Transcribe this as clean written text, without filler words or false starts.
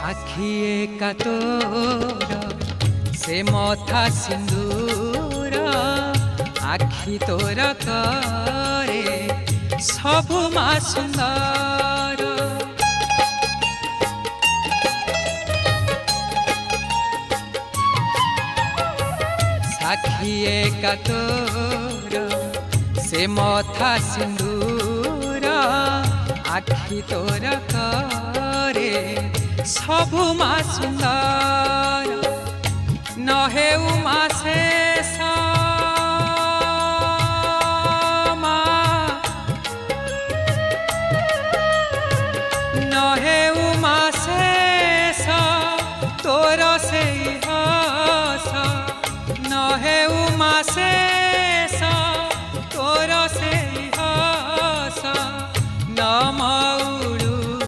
আখিয়ে কাতর সে মথা সিন্দুর আখি তোর করে সবু মা সুন্দর। সাখিয়ে কাতর সে মথা সিন্দুর আখি তোর করে সবু মা সুন্দর। নহেউ মা শেষ মা, নহেউ মা শেষ তোর সেই হস, নহেউ মা শেষ